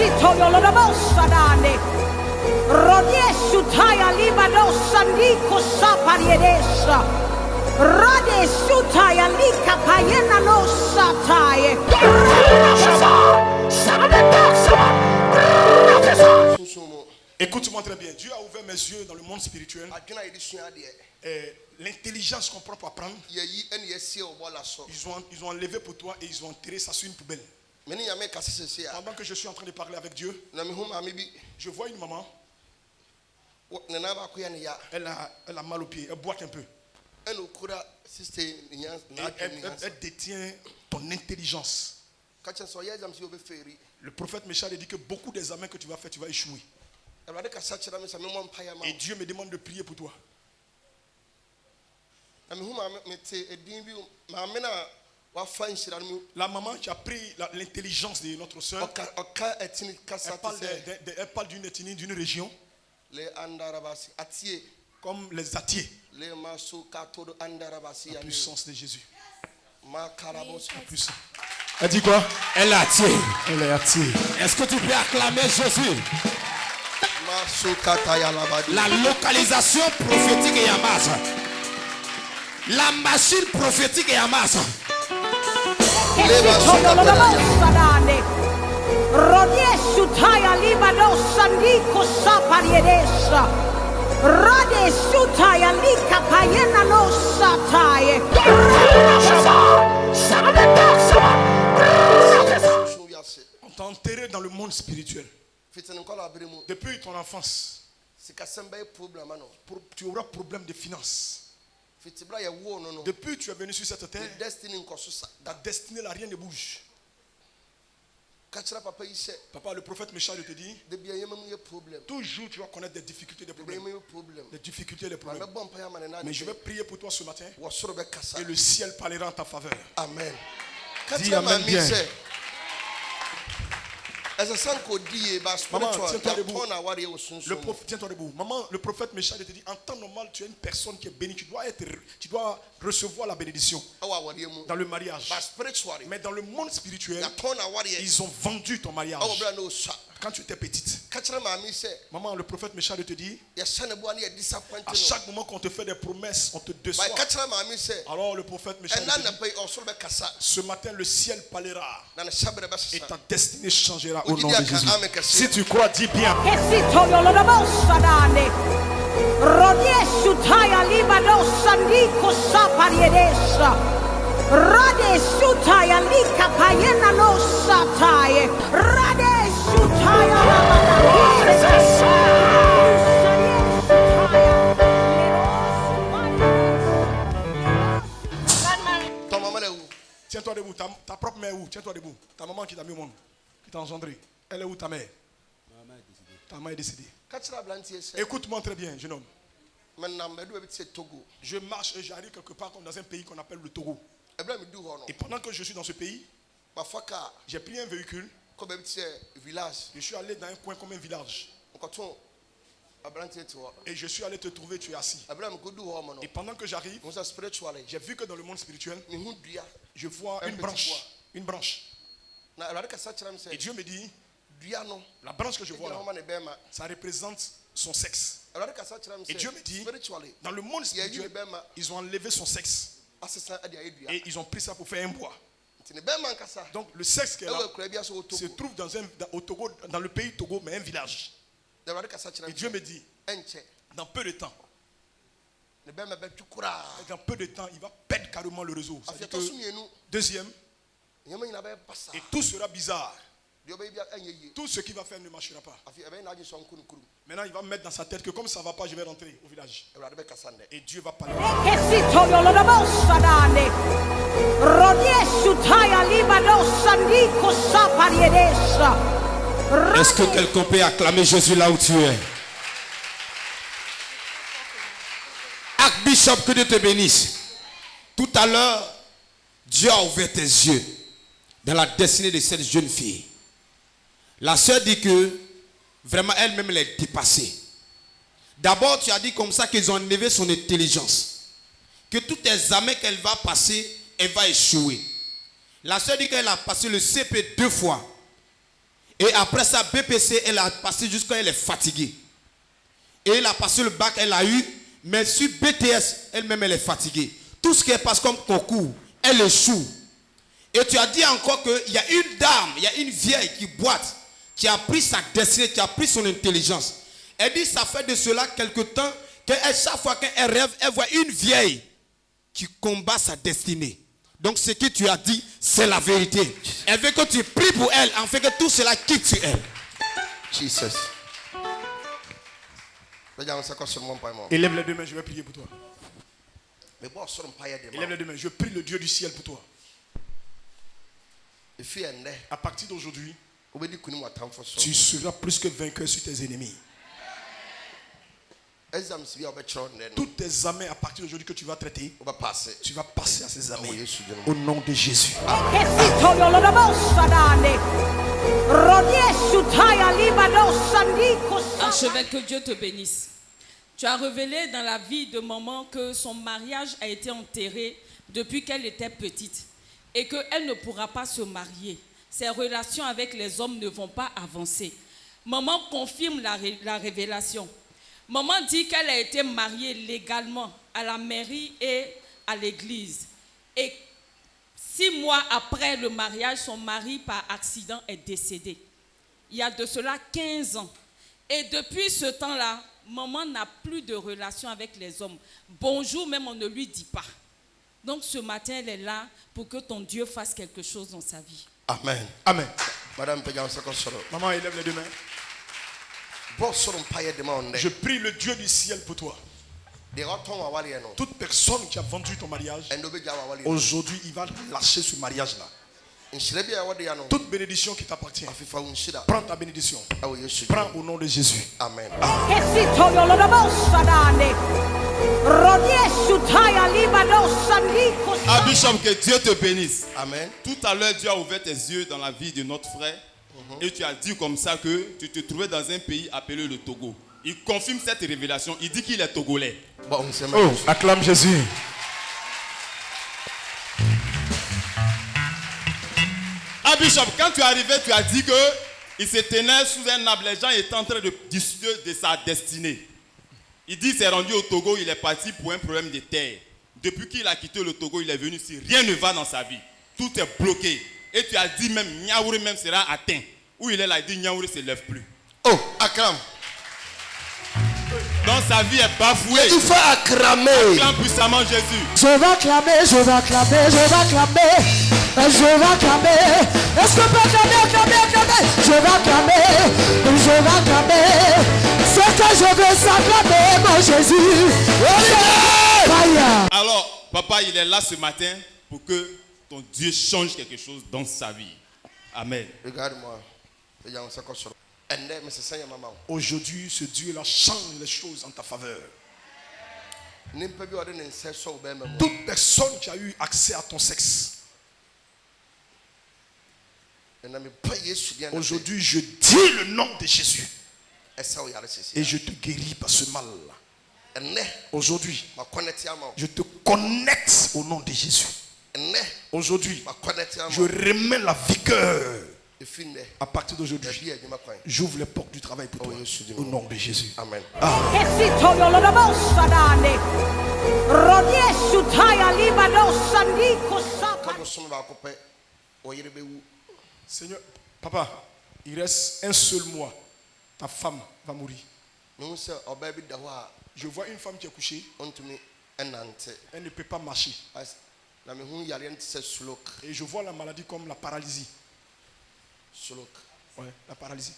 Kesito yololobosadane. Rodiesu taya libadosa niko sapariedesa. Radesu taya lika payena no sataye. Écoute-moi très bien. Dieu a ouvert mes yeux dans le monde spirituel. L'intelligence qu'on prend pour apprendre, ils ont enlevé pour toi et ils ont enterré ça sur une poubelle. Pendant que je suis en train de parler avec Dieu, je vois une maman. Elle a mal au pied, elle boite un peu. Elle détient ton intelligence. Le prophète Michel dit que beaucoup d'examens que tu vas faire, tu vas échouer. Et Dieu me demande de prier pour toi. La maman qui a pris l'intelligence de notre soeur, elle parle d'une ethnie, d'une région, comme les Atiers. La puissance de Jésus. La puissance. Elle dit quoi? Elle est Atier. Elle est Atier. Est-ce que tu peux acclamer Jésus? La localisation prophétique est Yamasa. La machine prophétique est Yamasa. Rodiesu taya libadosa niko sapariedesa. Radesu taya lika payena no sataye. On t'a enterré dans le monde spirituel. Depuis ton enfance, tu auras problème de finances. Depuis que tu es venu sur cette terre, ta destinée là, rien ne bouge. Papa, le prophète Michel te dit, toujours tu vas connaître des difficultés, des problèmes. Des difficultés, des problèmes. Mais je vais prier pour toi ce matin et le ciel parlera en ta faveur. Amen. Dis amen bien. Maman, tiens-toi debout. Tiens-toi debout. Maman, le prophète Michel te dit, en temps normal, tu es une personne qui est bénie. Tu dois recevoir la bénédiction dans le mariage. Mais dans le monde spirituel, ils ont vendu ton mariage. Quand tu étais petite, maman, le prophète Michel te dit, à chaque moment qu'on te fait des promesses, on te déçoit. Alors le prophète Michel te dit, ce matin le ciel parlera et ta destinée changera au nom de Jésus. Si tu crois, dis bien. Tiens-toi debout, ta propre mère où? Tiens-toi debout. Ta maman qui t'a mis au monde, qui t'a engendré. Elle est où ta mère? Ta mère est décédée. Écoute-moi très bien, jeune homme. Je marche et j'arrive quelque part comme dans un pays qu'on appelle le Togo. Et pendant que je suis dans ce pays, j'ai pris un véhicule. Je suis allé dans un coin comme un village. Et je suis allé te trouver, tu es assis. Et pendant que j'arrive, j'ai vu que dans le monde spirituel, je vois une branche. Une branche. Et Dieu me dit, la branche que je vois là, ça représente son sexe. Et Dieu me dit, dans le monde spirituel, ils ont enlevé son sexe. Et ils ont pris ça pour faire un bois. Donc le sexe qui est là se trouve dans le pays Togo, mais un village. Et Dieu me dit, dans peu de temps, il va perdre carrément le réseau. Deuxième, et tout sera bizarre. Tout ce qu'il va faire ne marchera pas. Maintenant, il va mettre dans sa tête que comme ça ne va pas, je vais rentrer au village. Et Dieu va parler. Est-ce que quelqu'un peut acclamer Jésus là où tu es? Archbishop, que Dieu te bénisse. Tout à l'heure, Dieu a ouvert tes yeux dans la destinée de cette jeune fille. La sœur dit que vraiment elle-même elle est dépassée. D'abord, tu as dit comme ça qu'ils ont enlevé son intelligence. Que tous les examens qu'elle va passer, elle va échouer. La sœur dit qu'elle a passé le CP 2 fois. Et après ça, BPC, elle a passé jusqu'à elle est fatiguée. Et elle a passé le bac, elle a eu. Mais sur BTS, elle-même, elle est fatiguée. Tout ce qui passe comme concours, elle échoue. Et tu as dit encore qu'il y a une dame, il y a une vieille qui boite, qui a pris sa destinée, qui a pris son intelligence. Elle dit, ça fait de cela quelque temps, qu'elle, chaque fois qu'elle rêve, elle voit une vieille qui combat sa destinée. Donc ce que tu as dit, c'est la vérité. Elle veut que tu pries pour elle, en fait que tout cela quitte sur elle. Jesus. Élève les deux mains, je vais prier pour toi. Élève les deux mains, je prie le Dieu du ciel pour toi. À partir d'aujourd'hui, tu seras plus que vainqueur sur tes ennemis. Toutes tes examens à partir d'aujourd'hui que tu vas traiter, tu vas passer à ces examens. Au nom de Jésus. Archevêque, que Dieu te bénisse. Tu as révélé dans la vie de maman que son mariage a été enterré depuis qu'elle était petite et qu'elle ne pourra pas se marier. Ses relations avec les hommes ne vont pas avancer. Maman confirme la révélation. Maman dit qu'elle a été mariée légalement à la mairie et à l'église. Et 6 mois après le mariage, son mari par accident est décédé. Il y a de cela 15 ans. Et depuis ce temps-là, maman n'a plus de relation avec les hommes. Bonjour, même on ne lui dit pas. Donc ce matin, elle est là pour que ton Dieu fasse quelque chose dans sa vie. Amen. Amen. Madame, maman, élève les deux mains. Je prie le Dieu du ciel pour toi. Toute personne qui a vendu ton mariage, aujourd'hui, il va lâcher ce mariage-là. Toute bénédiction qui t'appartient, prends ta bénédiction. Prends au nom de Jésus. Amen. Ah, Bishop, que Dieu te bénisse. Amen. Tout à l'heure, Dieu a ouvert tes yeux dans la vie de notre frère. Et tu as dit comme ça que tu te trouvais dans un pays appelé le Togo. Il confirme cette révélation. Il dit qu'il est togolais. Oh, acclame Jésus. Ah, Bishop, quand tu es arrivé, tu as dit qu'il se tenait sous un arbre. Les gens étaient en train de discuter de sa destinée. Il dit qu'il s'est rendu au Togo, il est parti pour un problème de terre. Depuis qu'il a quitté le Togo, il est venu ici. Rien ne va dans sa vie. Tout est bloqué. Et tu as dit même, Niaouri même sera atteint. Où il est là, il dit Niaouri ne se lève plus. Oh, acclame. Donc sa vie est bafouée. Il faut acclamer. Acclame puissamment Jésus. Je vais acclamer, je vais acclamer, je vais acclamer. Je vais acclamer. Est-ce que tu peux acclamer? Je vais acclamer, je vais acclamer. Ce que je veux s'acclamer, mon Jésus. Alors, papa, il est là ce matin pour que ton Dieu change quelque chose dans sa vie. Amen. Regarde-moi. Aujourd'hui, ce Dieu-là change les choses en ta faveur. Toute personne qui a eu accès à ton sexe, aujourd'hui, je dis le nom de Jésus et je te guéris par ce mal. Aujourd'hui, je te connecte au nom de Jésus. Aujourd'hui, je remets la vigueur. À partir d'aujourd'hui, j'ouvre les portes du travail pour toi. Au nom de Jésus. Amen. Seigneur, papa, il reste un seul mois. Ta femme va mourir. Je vois une femme qui est couchée. Elle ne peut pas marcher. Et je vois la maladie comme la paralysie. Ouais, la paralysie.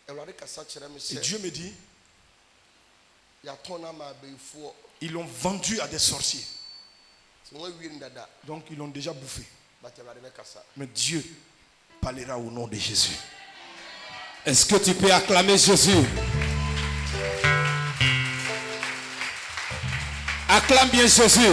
Et Dieu me dit, ils l'ont vendu à des sorciers. Donc ils l'ont déjà bouffé. Mais Dieu parlera au nom de Jésus. Est-ce que tu peux acclamer Jésus? Acclame bien Jésus.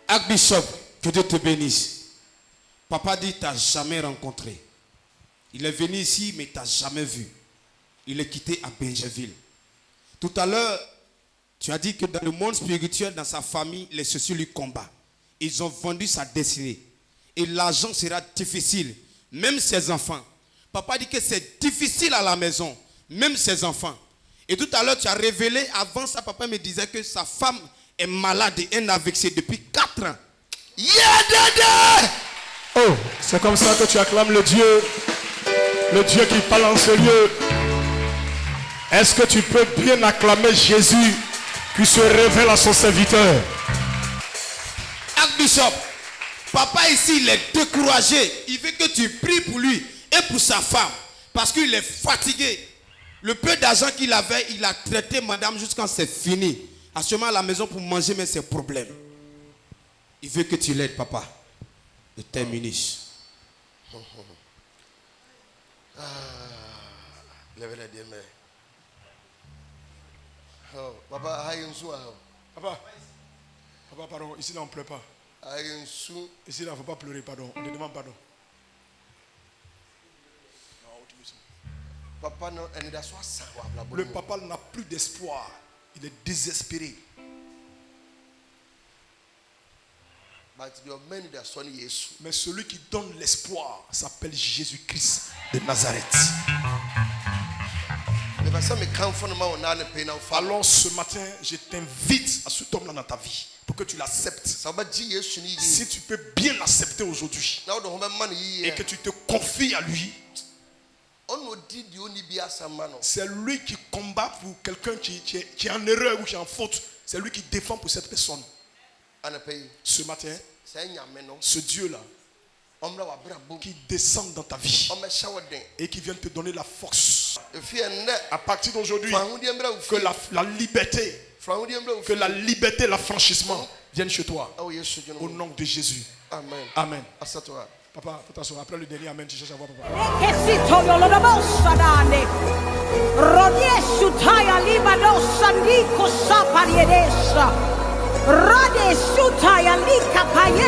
Archbishop, que Dieu te bénisse. Papa dit, tu n'as jamais rencontré. Il est venu ici, mais tu n'as jamais vu. il est quitté à Benjerville. Tout à l'heure, tu as dit que dans le monde spirituel, dans sa famille, les sociaux lui combattent. Ils ont vendu sa destinée. Et l'argent sera difficile. Même ses enfants. Papa dit que c'est difficile à la maison. Même ses enfants. Et tout à l'heure, tu as révélé, avant ça, papa me disait que sa femme est malade et un AVC depuis 4 ans. Oh, c'est comme ça que tu acclames le Dieu qui parle en ce lieu. Est-ce que tu peux bien acclamer Jésus qui se révèle à son serviteur? Archbishop, papa ici, il est découragé. Il veut que tu pries pour lui et pour sa femme. Parce qu'il est fatigué. Le peu d'argent qu'il avait, il a traité madame jusqu'à c'est fini. Actuellement à la maison pour manger, mais c'est problème. Il veut que tu l'aides, papa. De tes ministres. Levez les deux mains. Oh, papa, Papa, pardon, ici là on ne pleure pas. Ici là, il ne faut pas pleurer, pardon. On te demande pardon. Le papa n'a plus d'espoir. Il est désespéré. Mais celui qui donne l'espoir s'appelle Jésus-Christ de Nazareth. Alors ce matin, je t'invite à cet homme-là dans ta vie pour que tu l'acceptes. Si tu peux bien l'accepter aujourd'hui et que tu te confies à lui, c'est lui qui combat pour quelqu'un qui est en erreur ou qui est en faute. C'est lui qui défend pour cette personne. Ce matin, ce Dieu-là qui descend dans ta vie et qui vient te donner la force. À partir d'aujourd'hui, que la liberté, l'affranchissement viennent chez toi. Au nom de Jésus. Amen. Amen. Papa, faut t'asseoir. Après le dernier amen, tu cherches à voir papa. Rode sutaya lika paye